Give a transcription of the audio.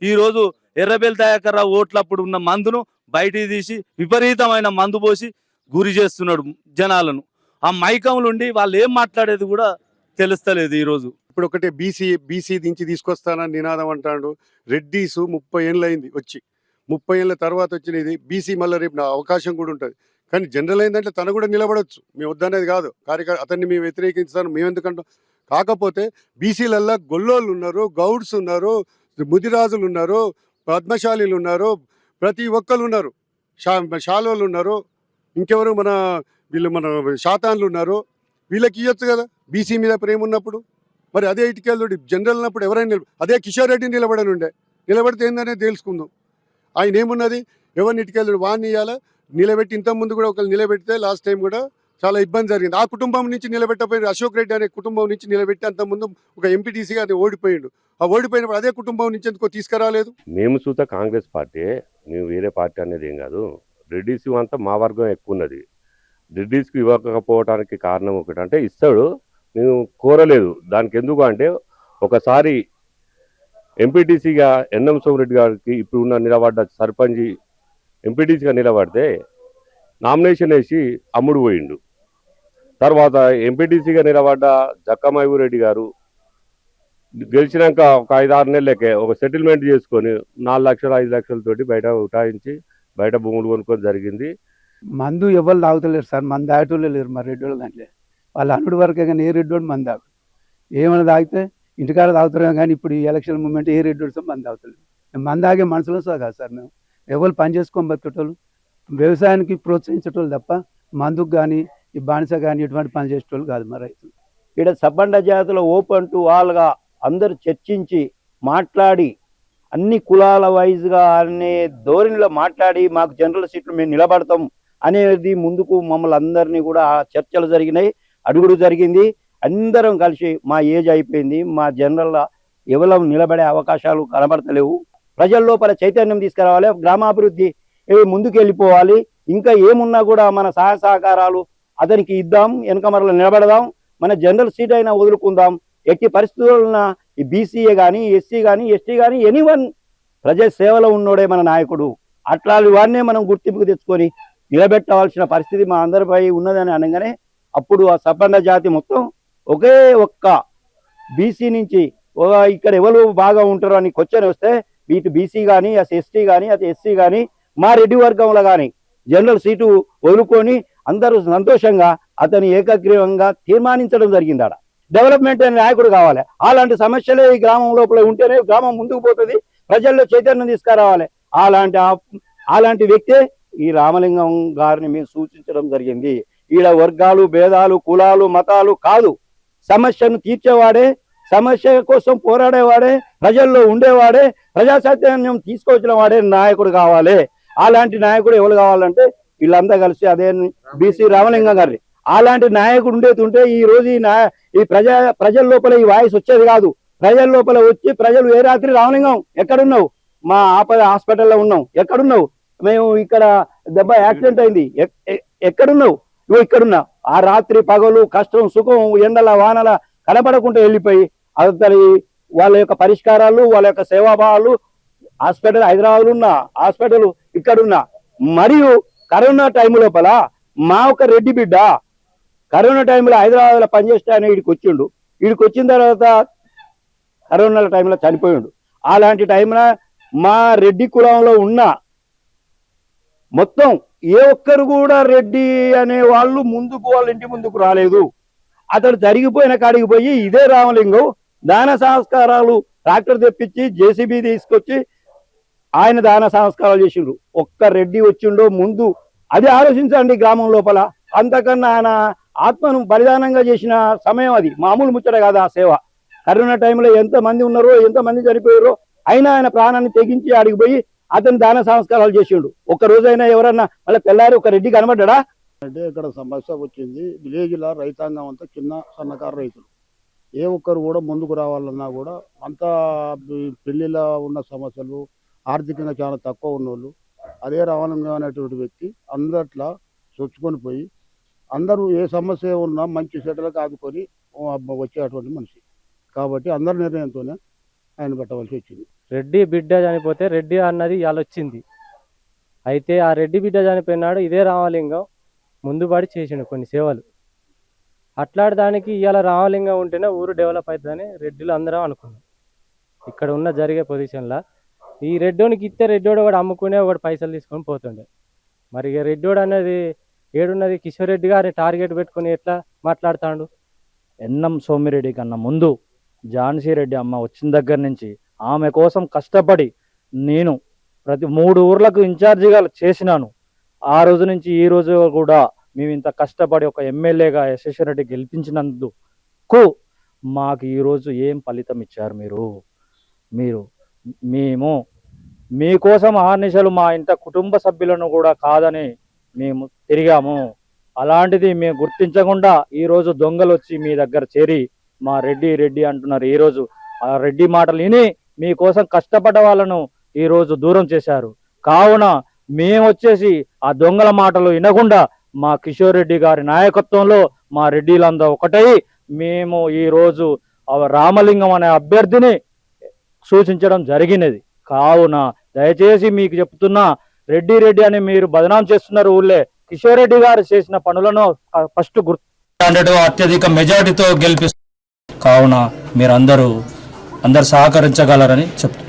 ఈరోజు ఎర్రబెల్లి దయాకర్ రావు ఓట్లప్పుడు ఉన్న మందును బయటికి తీసి విపరీతమైన మందు పోసి గురి చేస్తున్నాడు జనాలను. ఆ మైకంలుండి వాళ్ళు ఏం మాట్లాడేది కూడా తెలుస్తలేదు ఈరోజు. ఇప్పుడు ఒకటే బీసీ నుంచి తీసుకొస్తానని నినాదం అంటాడు. రెడ్డీసు 30 ఏళ్ళు అయింది వచ్చి, 30 ఏళ్ళ తర్వాత వచ్చినది బీసీ. మళ్ళీ రేపు నా అవకాశం కూడా ఉంటుంది. కానీ జనరల్ ఏంటంటే తను కూడా నిలబడవచ్చు, మేము వద్దనేది కాదు. అతన్ని మేము వ్యతిరేకించాను మేము ఎందుకంటాం. కాకపోతే బీసీలల్లో గొల్లోళ్ళు ఉన్నారు, గౌడ్స్ ఉన్నారు, ముదిరాజులు ఉన్నారు, పద్మశాలీలు ఉన్నారు, ప్రతి ఒక్కరు ఉన్నారు, షాలోళ్ళు ఉన్నారు, ఇంకెవరు మన శాతాన్లు ఉన్నారు. వీళ్ళకి ఇవ్వచ్చు కదా బీసీ మీద ప్రేమ ఉన్నప్పుడు. మరి అదే ఇటుకెళ్ళి జనరల్ ఉన్నప్పుడు ఎవరైనా అదే కిషోర్ రెడ్డి నిలబడనుండే, నిలబడితే ఏందనేది తెలుసుకుందాం. ఆయన ఏమున్నది, ఎవరిని ఇటుకెళ్ళి వాడిని ఇవ్వాలా నిలబెట్టి. ఇంతకుముందు కూడా ఒకళ్ళు నిలబెడితే లాస్ట్ టైం కూడా చాలా ఇబ్బంది జరిగింది. ఆ కుటుంబం నుంచి నిలబెట్టపోయి అశోక్ రెడ్డి అనే కుటుంబం నుంచి నిలబెట్టి అంతకుముందు ఒక ఎంపీటీసీగా అది ఓడిపోయిండు. ఆ ఓడిపోయినప్పుడు అదే కుటుంబం నుంచి ఎందుకో తీసుకురాలేదు. మేము చూత కాంగ్రెస్ పార్టీ, మేము వేరే పార్టీ అనేది ఏం కాదు. రెడ్డిస్ అంతా మా వర్గం ఎక్కువ ఉన్నది. రెడ్డిస్కి ఇవ్వకపోవడానికి కారణం ఒకటి అంటే ఇస్తాడు, మేము కోరలేదు. దానికి ఎందుకు అంటే ఒకసారి ఎంపీటీసీగా ఎన్ఎం సోమిరెడ్డి గారికి ఇప్పుడు ఉన్న నిలబడ్డ సర్పంచ్ ఎంపీటీసీగా నిలబడితే నామినేషన్ వేసి అమ్ముడు పోయిండు. తర్వాత ఎంపీటీసీగా నిలబడ్డ జక్కమయూరెడ్డి గారు గెలిచినాక ఒక 5-6 నెలలకే ఒక సెటిల్మెంట్ చేసుకొని 4 లక్షలు 5 లక్షలతోటి బయట ఉటాయించి బయట భూములు కొనుక్కొని జరిగింది. మందు ఎవరు తాగుతలేరు సార్, మందు తాగేటోళ్ళే లేరు మా రెడ్డి వాళ్ళు. దాంట్లో వాళ్ళు అనుడు వరకే కానీ ఏ రెడ్డి మందు తాగు. ఏమైనా తాగితే ఇంటికాడ తాగుతారేమో కానీ ఇప్పుడు ఈ ఎలక్షన్ మూమెంట్ ఏ రెడ్డి మందు తాగుతలేదు. మందు తాగే మనుషులు కాదు సార్ మేము. ఎవరు పని చేసుకొని బతికేటోళ్ళు, వ్యవసాయానికి ప్రోత్సహించేటోళ్ళు తప్ప మందుకు కానీ ఈ బానిస కానీ ఇటువంటి పని చేసేటోళ్ళు కాదు మా రైతులు. ఇక్కడ సబ్బండ జాతుల ఓపెన్ టు ఆల్గా అందరూ చర్చించి మాట్లాడి అన్ని కులాల వైజ్గా అనే ధోరణిలో మాట్లాడి మాకు జనరల్ సీట్లు మేము నిలబడతాం అనేది ముందుకు మమ్మల్ని అందరినీ కూడా చర్చలు జరిగినాయి, అడుగుడు జరిగింది. అందరం కలిసి మా ఏజ్ అయిపోయింది, మా జనరల్ ఎవరు నిలబడే అవకాశాలు కనబడతలేవు. ప్రజల లోపల చైతన్యం తీసుకురావాలి, గ్రామాభివృద్ధి ముందుకు వెళ్ళిపోవాలి. ఇంకా ఏమున్నా కూడా మన సహాయ సహకారాలు అతనికి ఇద్దాం, వెనకమరలో నిలబడదాం, మన జనరల్ సీట్ అయినా వదులుకుందాం. ఎట్టి పరిస్థితుల్లో ఈ బీసీఏ కానీ ఎస్సీ కానీ ఎస్టీ కానీ ఎనీవన్ ప్రజా సేవలో ఉన్నోడే మన నాయకుడు. అట్లాంటి వాడినే మనం గుర్తింపుకు తెచ్చుకొని నిలబెట్టవలసిన పరిస్థితి మా అందరిపై ఉన్నదని అనగానే అప్పుడు ఆ సబ్బండ జాతి మొత్తం ఒకే ఒక్క బీసీ నుంచి ఇక్కడ ఎవరు బాగా ఉంటారు అని క్వశ్చన్ వస్తే ఇటు బీసీ కానీ అటు ఎస్టీ కానీ అటు ఎస్సీ కానీ మా రెడ్డి వర్గంలో కానీ జనరల్ సీటు వదులుకొని అందరూ సంతోషంగా అతని ఏకగ్రీవంగా తీర్మానించడం జరిగింది. ఆడ డెవలప్మెంట్ అనే నాయకుడు కావాలి. అలాంటి సమస్యలే ఈ గ్రామం లోపల ఉంటేనే గ్రామం ముందుకు పోతుంది, ప్రజల్లో చైతన్యం తీసుకురావాలి. అలాంటి వ్యక్తే ఈ రామలింగం గారిని మేము సూచించడం జరిగింది. ఈడ వర్గాలు భేదాలు కులాలు మతాలు కాదు, సమస్యను తీర్చేవాడే, సమస్య కోసం పోరాడేవాడే, ప్రజల్లో ఉండేవాడే, ప్రజా చైతన్యం తీసుకొచ్చిన వాడే నాయకుడు కావాలి. అలాంటి నాయకుడు ఎవరు కావాలంటే వీళ్ళంతా కలిసి అదే బీసీ రామలింగం గారి అలాంటి నాయకుడు ఉంటే ఈ రోజు ఈ ప్రజల లోపల ఈ వాయిస్ వచ్చేది కాదు. ప్రజల లోపల వచ్చి ప్రజలు ఏ రాత్రి రామలింగం ఎక్కడున్నావు, మా ఆపద హాస్పిటల్లో ఉన్నాం, ఎక్కడున్నావు, మేము ఇక్కడ దెబ్బ యాక్సిడెంట్ అయింది, ఎక్కడున్నావు, నువ్వు ఇక్కడున్నావు. ఆ రాత్రి పగలు కష్టం సుఖం ఎండల వానల కనపడకుండా వెళ్ళిపోయి అతని వాళ్ళ యొక్క పరిష్కారాలు వాళ్ళ యొక్క సేవాభావాలు హాస్పిటల్ హైదరాబాద్ ఉన్న హాస్పిటల్ ఇక్కడున్నా. మరియు కరోనా టైం లోపల మా ఒక రెడ్డి బిడ్డ కరోనా టైంలో హైదరాబాద్లో పనిచేస్తే ఆయన వీడికి వచ్చిండు. వీడికి వచ్చిన తర్వాత కరోనా టైంలో చనిపోయిండు. అలాంటి టైంలో మా రెడ్డి కులంలో ఉన్న మొత్తం ఏ ఒక్కరు కూడా రెడ్డి అనే వాళ్ళు వాళ్ళ ఇంటి ముందుకు రాలేదు. అతడు జరిగిపోయిన కాడికి పోయి ఇదే రామలింగం దాన సంస్కారాలు ట్రాక్టర్ తెప్పించి జేసీబీ తీసుకొచ్చి ఆయన దాన సంస్కారాలు చేసిండ్రు. ఒక్క రెడ్డి వచ్చిండో ముందు అది ఆలోచించండి గ్రామం లోపల. అంతకన్నా ఆయన ఆత్మను బలిదానంగా చేసిన సమయం అది మామూలు ముచ్చట కాదు. ఆ సేవ కరోనా టైంలో ఎంతమంది ఉన్నారో ఎంతమంది చనిపోయారో అయినా ఆయన ప్రాణాన్ని తెగించి ఆడికి అతను దాన సంస్కారాలు చేసిండు. ఒక్క రోజైనా ఎవరన్నా మళ్ళీ తెల్లారి ఒక రెడ్డి కనబడ్డా అంటే ఇక్కడ సమస్య వచ్చింది. విలేజ్లో రైతాంగం అంతా చిన్న సన్నకారు రైతులు, ఏ ఒక్కరు కూడా ముందుకు రావాలన్నా కూడా అంతా పెళ్లిలో ఉన్న సమస్యలు, ఆర్థికంగా చాలా తక్కువ ఉన్నోళ్ళు, అదే రామలింగం అనేటువంటి వ్యక్తి అందట్లా చొచ్చుకొని పోయి అందరూ ఏ సమస్య ఉన్నా మంచి సెటలకు ఆదుకొని వచ్చేటువంటి మనిషి కాబట్టి అందరి నిర్ణయంతోనే ఆయన పెట్టవలసి వచ్చింది. రెడ్డి బిడ్డ చనిపోతే రెడ్డి అన్నది ఇవాళ వచ్చింది. అయితే ఆ రెడ్డి బిడ్డ చనిపోయినాడు ఇదే రామలింగం ముందుబడి చేసిండు కొన్ని సేవలు. అట్లాంటి దానికి ఇవాళ రామలింగం ఉంటేనే ఊరు డెవలప్ అవుతుందని రెడ్డిలు అందరం అనుకున్నాం. ఇక్కడ ఉన్న జరిగే పొజిషన్లో ఈ రెడ్డోనికి ఇస్తే రెడ్డోడు ఒకటి అమ్ముకునే ఒకటి పైసలు తీసుకొని పోతుండే. మరి ఇక రెడ్డోడు అనేది ఏడున్నది? కిషోర్ రెడ్డి గారిని టార్గెట్ పెట్టుకుని ఎట్లా మాట్లాడుతాడు? ఎన్ఎం సోమిరెడ్డి కన్నా ముందు ఝాన్సీ రెడ్డి అమ్మ వచ్చిన దగ్గర నుంచి ఆమె కోసం కష్టపడి నేను ప్రతి 3 ఊర్లకు ఇన్ఛార్జిగా చేసినాను. ఆ రోజు నుంచి ఈ రోజు కూడా మేము ఇంత కష్టపడి ఒక ఎమ్మెల్యేగా యశస్వి రెడ్డి గెలిపించినందుకు మాకు ఈరోజు ఏం ఫలితం ఇచ్చారు మీరు మేము మీకోసం ఆర్నిశలు మా ఇంత కుటుంబ సభ్యులను కూడా కాదని మేము తిరిగాము. అలాంటిది మేము గుర్తించకుండా ఈరోజు దొంగలు వచ్చి మీ దగ్గర చేరి మా రెడ్డి అంటున్నారు. ఈరోజు ఆ రెడ్డి మాటలు విని మీకోసం కష్టపడ్డ వాళ్ళను ఈరోజు దూరం చేశారు. కావున మేము వచ్చేసి ఆ దొంగల మాటలు వినకుండా మా కిషోర్ రెడ్డి గారి నాయకత్వంలో మా రెడ్డిలందరూ ఒకటై మేము ఈరోజు రామలింగం అనే అభ్యర్థిని సూచించడం జరిగినది. కావున దయచేసి మీకు చెప్తున్నా, రెడ్డి అని మీరు బదనాం చేస్తున్నారు. ఊళ్ళే కిషోర్ రెడ్డి గారు చేసిన పనులను ఫస్ట్ అత్యధిక మెజార్టీతో గెలిపిస్తారు. కావున మీరందరూ సహకరించగలరని చెప్తున్నారు.